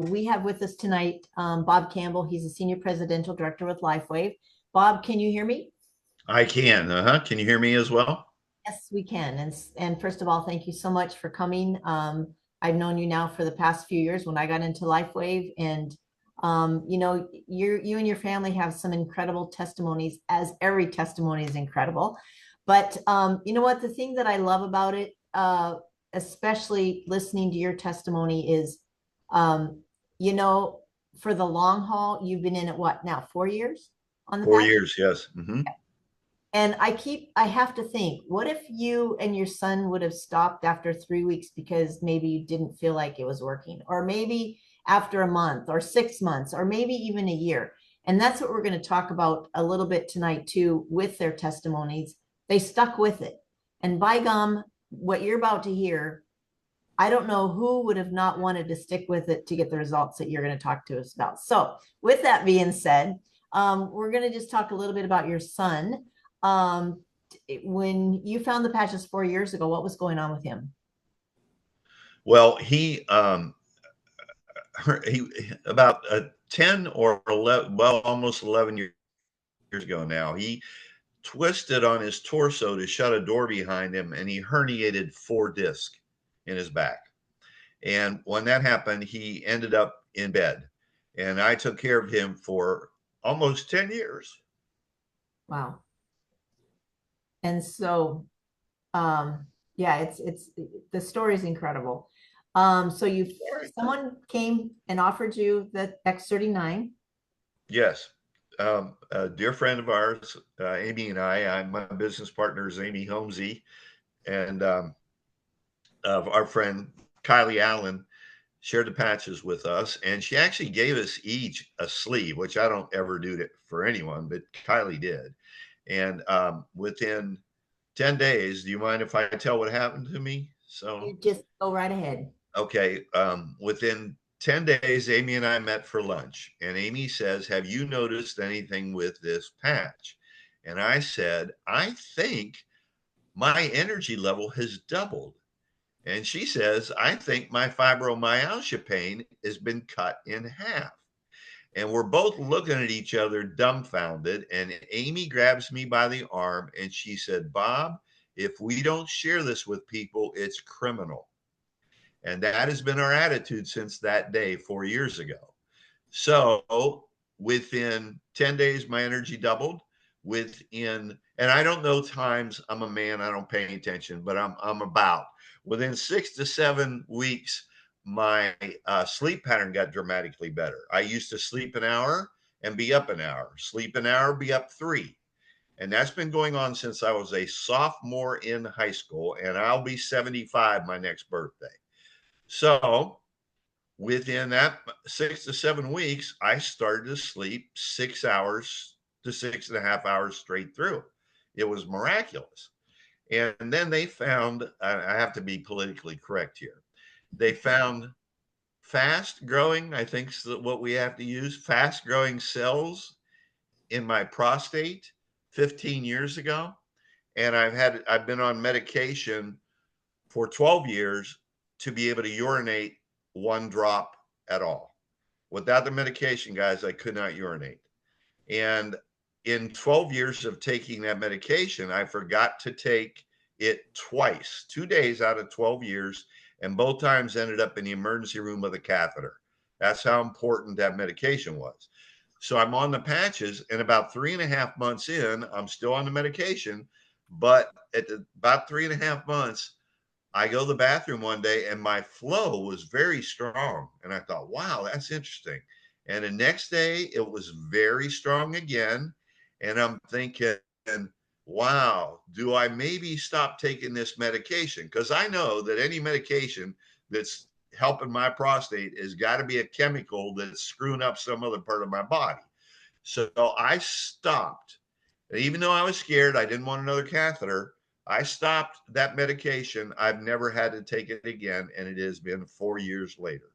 We have with us tonight Bob Campbell. He's a senior presidential director with LifeWave. Bob, can you hear me? I can. Can you hear me as well? Yes, we can. And first of all, thank you so much for coming. I've known you now for the past few years when I got into LifeWave, and you and your family have some incredible testimonies, as every testimony is incredible. But you know what? The thing that I love about it, especially listening to your testimony, is um, you know, for the long haul, you've been in it what now, 4 years on the 4 years, yes. Hmm. and I have to think, what if you and your son would have stopped after 3 weeks because maybe you didn't feel like it was working, or maybe after a month or 6 months, or maybe even a year? And that's what we're going to talk about a little bit tonight too, with their testimonies. They stuck with it. And by gum, what you're about to hear, I don't know who would have not wanted to stick with it to get the results that you're going to talk to us about. So with that being said, we're going to just talk a little bit about your son. Um, when you found the patches 4 years ago, what was going on with him? Well, he about 10 or 11, well, almost 11 years ago now, he twisted on his torso to shut a door behind him, and he herniated 4 discs in his back. And when that happened, he ended up in bed, and I took care of him for almost 10 years. Wow. And so, yeah, it's the story is incredible. So someone came and offered you the X39. Yes. A dear friend of ours, Amy and my business partner is Amy Holmesy, and of our friend Kylie Allen shared the patches with us. And she actually gave us each a sleeve, which I don't ever do that for anyone, but Kylie did. And within 10 days, do you mind if I tell what happened to me? So, You just go right ahead. okay. Within 10 days, Amy and I met for lunch. And Amy says, "Have you noticed anything with this patch?" And I said, "I think my energy level has doubled." And she says, "I think my fibromyalgia pain has been cut in half." And we're both looking at each other dumbfounded. And Amy grabs me by the arm and she said, "Bob, if we don't share this with people, it's criminal." And that has been our attitude since that day 4 years ago. So within 10 days, my energy doubled. And I don't know times, I'm a man, I don't pay any attention, but I'm about within 6 to 7 weeks, my sleep pattern got dramatically better. I used to sleep an hour and be up an hour, sleep an hour, be up three. And that's been going on since I was a sophomore in high school, and I'll be 75 my next birthday. So within that 6 to 7 weeks, I started to sleep 6 hours to 6.5 hours straight through. It was miraculous. And then they found, I have to be politically correct here. They found fast growing, I think is what we have to use, fast growing cells in my prostate 15 years ago. And I've been on medication for 12 years to be able to urinate one drop at all. Without the medication, guys, I could not urinate. And in 12 years of taking that medication, I forgot to take it twice, 2 days out of 12 years, and both times ended up in the emergency room with a catheter. That's how important that medication was. So I'm on the patches, and about 3.5 months in, I'm still on the medication. But about 3.5 months, I go to the bathroom one day and my flow was very strong. And I thought, wow, that's interesting. And the next day it was very strong again. And I'm thinking, wow, do I maybe stop taking this medication? Because I know that any medication that's helping my prostate has got to be a chemical that's screwing up some other part of my body. So I stopped. And even though I was scared, I didn't want another catheter. I stopped that medication. I've never had to take it again. And it has been 4 years later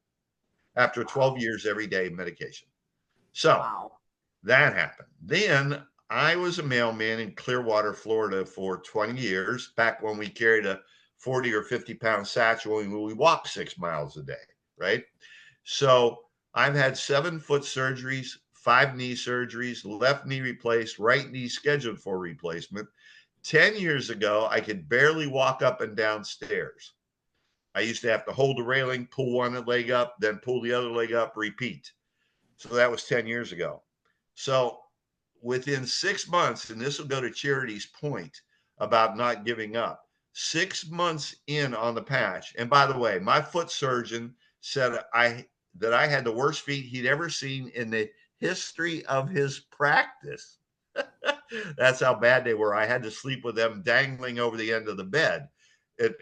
after 12 years every day medication. So Wow. that happened. Then I was a mailman in Clearwater, Florida for 20 years, back when we carried a 40 or 50 pound satchel and we walked 6 miles a day, right? So I've had 7 foot surgeries, 5 knee surgeries, left knee replaced, right knee scheduled for replacement. 10 years ago, I could barely walk up and down stairs. I used to have to hold the railing, pull one leg up, then pull the other leg up, repeat. So that was 10 years ago. So within 6 months, and this will go to Charity's point about not giving up, 6 months in on the patch. And by the way, my foot surgeon said that I had the worst feet he'd ever seen in the history of his practice. That's how bad they were. I had to sleep with them dangling over the end of the bed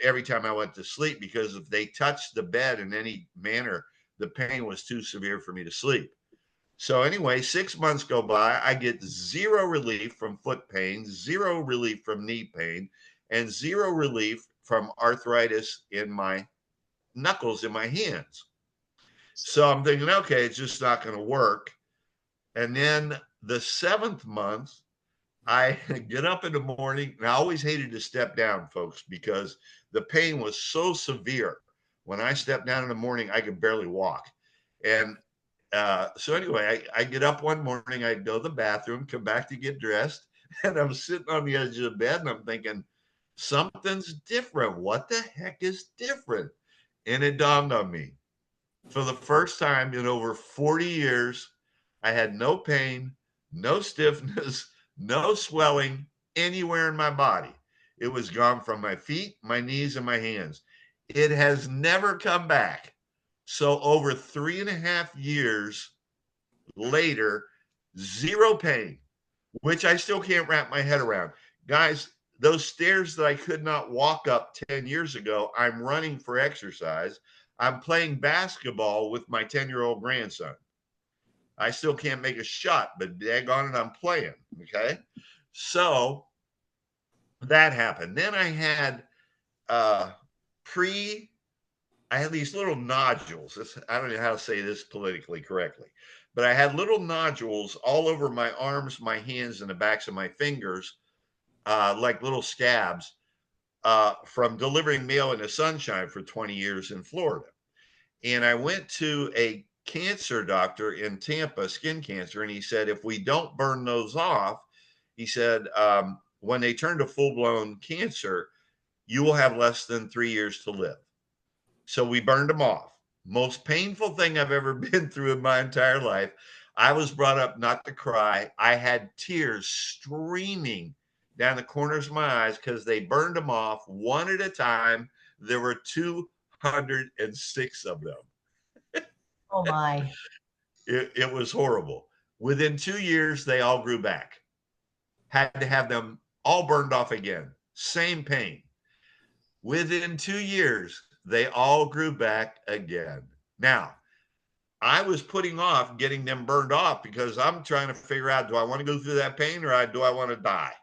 every time I went to sleep, because if they touched the bed in any manner, the pain was too severe for me to sleep. So anyway, 6 months go by. I get zero relief from foot pain, zero relief from knee pain, and zero relief from arthritis in my knuckles in my hands. So I'm thinking, okay, it's just not going to work. And then the 7th month, I get up in the morning, and I always hated to step down, folks, because the pain was so severe. When I stepped down in the morning, I could barely walk. And so anyway, I get up one morning, I go to the bathroom, come back to get dressed, and I'm sitting on the edge of the bed, and I'm thinking, something's different. What the heck is different? And it dawned on me. For the first time in over 40 years, I had no pain, no stiffness, no swelling anywhere in my body. It was gone from my feet, my knees, and my hands. It has never come back. So over 3.5 years later, zero pain, which I still can't wrap my head around. Guys, those stairs that I could not walk up 10 years ago, I'm running for exercise. I'm playing basketball with my 10-year-old grandson. I still can't make a shot, but daggone it, I'm playing. Okay. So that happened. Then I had uh I had these little nodules. I don't know how to say this politically correctly, but I had little nodules all over my arms, my hands, and the backs of my fingers, like little scabs, from delivering mail in the sunshine for 20 years in Florida. And I went to a cancer doctor in Tampa, skin cancer, and he said, if we don't burn those off, he said, when they turn to full blown cancer, you will have less than 3 years to live. So we burned them off. Most painful thing I've ever been through in my entire life. I was brought up not to cry. I had tears streaming down the corners of my eyes because they burned them off one at a time. There were 206 of them. Oh my. It was horrible. Within 2 years, they all grew back. Had to have them all burned off again. Same pain. Within 2 years, they all grew back again. Now, I was putting off getting them burned off because I'm trying to figure out, do I want to go through that pain or do I want to die?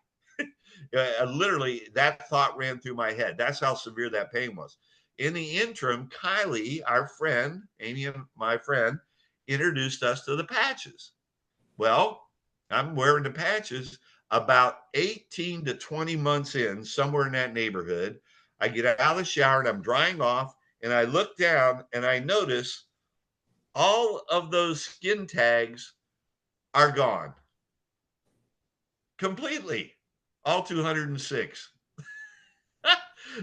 Literally, that thought ran through my head. That's how severe that pain was. In the interim, Kylie, our friend, Amy and my friend, introduced us to the patches. Well, I'm wearing the patches about 18 to 20 months in, somewhere in that neighborhood. I get out of the shower and I'm drying off, and I look down and I notice all of those skin tags are gone completely, all 206.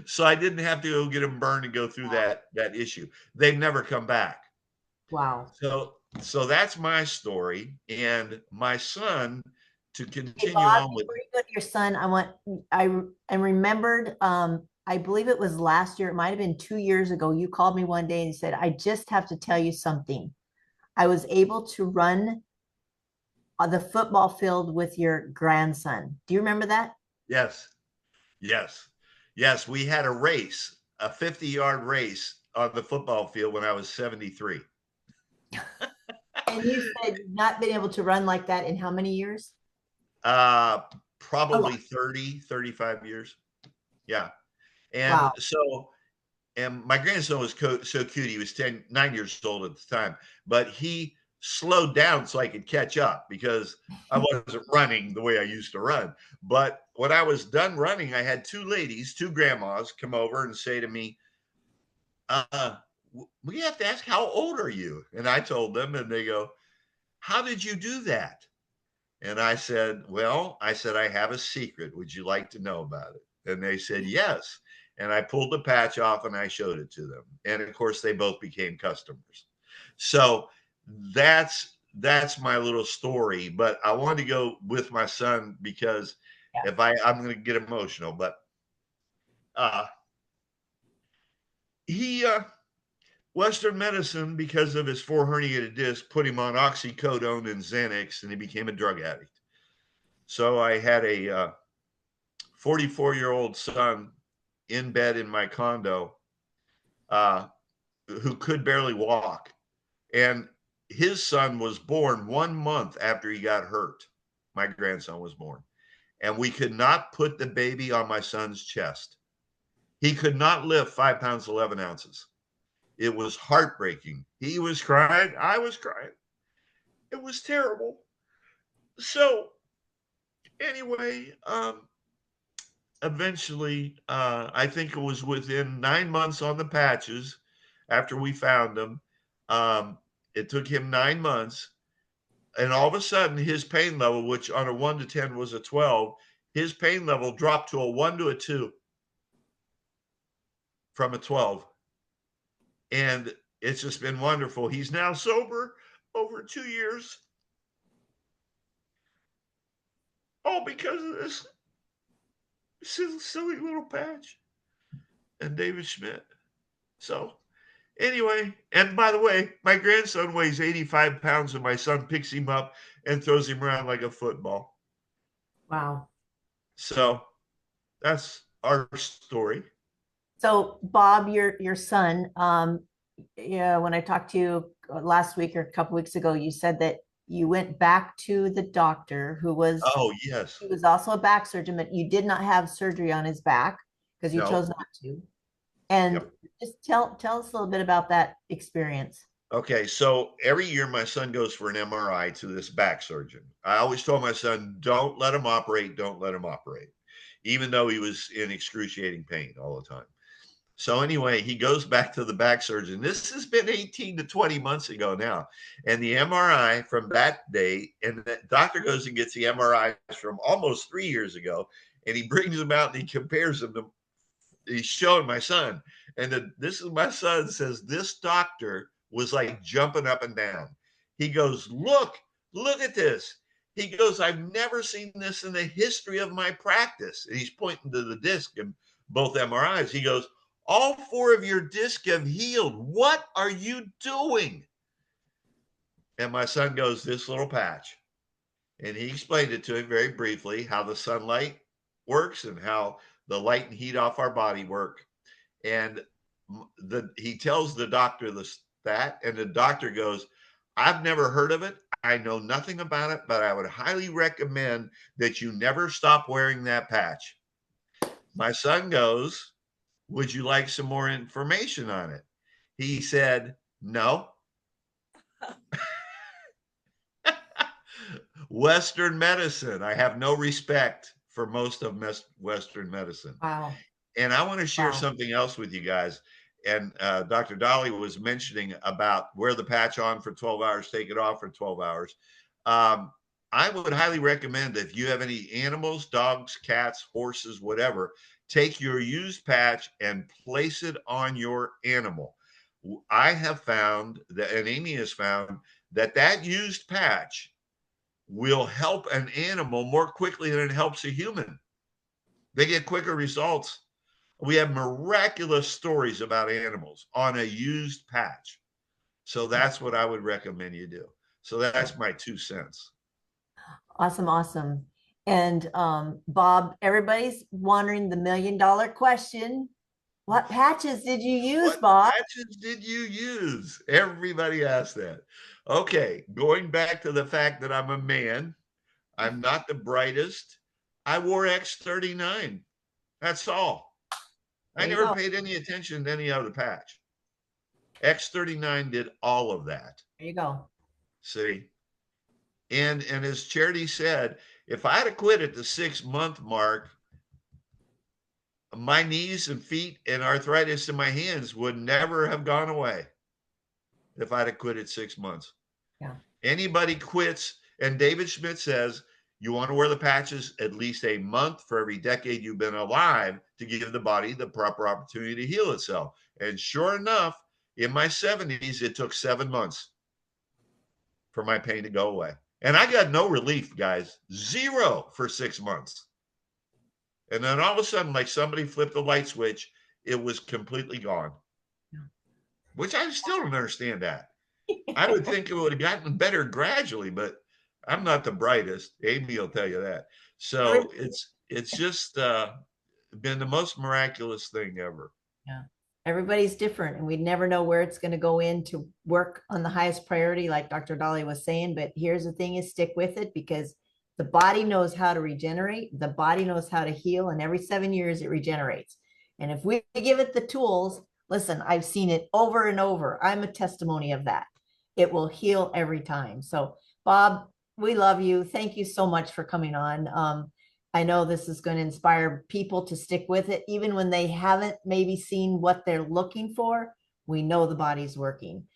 So I didn't have to go get them burned and go through that issue. They've never come back. Wow. So that's my story. And my son, to Hey continue Bob, on with, before you go to your son, I remembered, I believe it was last year, it might have been 2 years ago. You called me one day and said, I just have to tell you something. I was able to run on the football field with your grandson. Do you remember that? yes, yes, yes, we had a race, a 50-yard race on the football field when I was 73. And you said you've not been able to run like that in how many years? Uh, A lot. Probably 30, 35 years. Yeah. And Wow. so, and my grandson was so cute. He was 9 years old at the time, but he slowed down so I could catch up because I wasn't running the way I used to run. But when I was done running, I had two ladies, two grandmas come over and say to me, uh, we have to ask, how old are you? And I told them, and they go, how did you do that? And I said, well, I said, I have a secret. Would you like to know about it? And they said, yes. And I pulled the patch off and I showed it to them. And of course, they both became customers. So that's my little story. But I wanted to go with my son because Yeah. if I'm going to get emotional, but uh, he Western medicine, because of his 4 herniated discs, put him on oxycodone and Xanax, and he became a drug addict. So I had a 44-year-old son in bed in my condo uh, who could barely walk. And his son was born 1 month after he got hurt. My grandson was born. And we could not put the baby on my son's chest. He could not lift 5 pounds, 11 ounces. It was heartbreaking. He was crying. I was crying. It was terrible. So, anyway, eventually, I think it was within 9 months on the patches after we found him. Um, it took him 9 months. And all of a sudden, his pain level, which on a 1 to 10 was a 12, his pain level dropped to a 1 to a 2 from a 12. And it's just been wonderful. He's now sober over 2 years, all because of this silly little patch and David Schmidt. So, anyway, and by the way, my grandson weighs 85 pounds, and my son picks him up and throws him around like a football. Wow. So, that's our story. So Bob, your son, yeah, when I talked to you last week or a couple weeks ago, you said that you went back to the doctor who was Oh, yes. he was also a back surgeon, but you did not have surgery on his back because you No. chose not to. And Yep. just tell us a little bit about that experience. Okay, so every year my son goes for an MRI to this back surgeon. I always told my son, don't let him operate, don't let him operate, even though he was in excruciating pain all the time. So anyway, he goes back to the back surgeon. This has been 18 to 20 months ago now. And the MRI from that day, and the doctor goes and gets the MRIs from almost 3 years ago, and he brings them out and he compares them to, he's showing my son. And this is my son says, this doctor was like jumping up and down. He goes, look at this. He goes, I've never seen this in the history of my practice. And he's pointing to the disc in both MRIs. He goes, all 4 of your discs have healed. What are you doing? And my son goes, this little patch. And he explained it to him very briefly how the sunlight works and how the light and heat off our body work. And he tells the doctor that, and the doctor goes, I've never heard of it. I know nothing about it, but I would highly recommend that you never stop wearing that patch. My son goes, would you like some more information on it? He said, no. Western medicine. I have no respect for most of Western medicine. Wow. And I want to share Wow. something else with you guys. And Dr. Dolly was mentioning about wear the patch on for 12 hours, take it off for 12 hours. I would highly recommend that if you have any animals, dogs, cats, horses, whatever, take your used patch and place it on your animal. I have found that, and Amy has found that that used patch will help an animal more quickly than it helps a human. They get quicker results. We have miraculous stories about animals on a used patch. So that's what I would recommend you do. So that's my 2 cents. Awesome, awesome. And Bob, everybody's wondering the $1 million question. What patches did you use, What Bob? patches did you use? Everybody asks that. Okay, going back to the fact that I'm a man, I'm not the brightest. I wore X39. That's all. I There you never go. paid any attention to any other patch. X39 did all of that. There you go. See? And as Charity said, if I'd have quit at the 6 month mark, my knees and feet and arthritis in my hands would never have gone away if I'd have quit at 6 months. Yeah. Anybody quits, and David Schmidt says you want to wear the patches at least a month for every decade you've been alive to give the body the proper opportunity to heal itself. And sure enough, in my 70s, it took 7 months for my pain to go away. And I got no relief, guys, zero for 6 months. And then all of a sudden, like somebody flipped the light switch, it was completely gone, which I still don't understand that. I would think it would have gotten better gradually, but I'm not the brightest. Amy will tell you that. So it's just been the most miraculous thing ever. Yeah. Everybody's different, and we never know where it's going to go in to work on the highest priority, like Dr. Dolly was saying. But here's the thing is stick with it, because the body knows how to regenerate. The body knows how to heal. And every 7 years it regenerates. And if we give it the tools, listen, I've seen it over and over. I'm a testimony of that. It will heal every time. So Bob, we love you. Thank you so much for coming on. I know this is going to inspire people to stick with it, even when they haven't maybe seen what they're looking for. We know the body's working.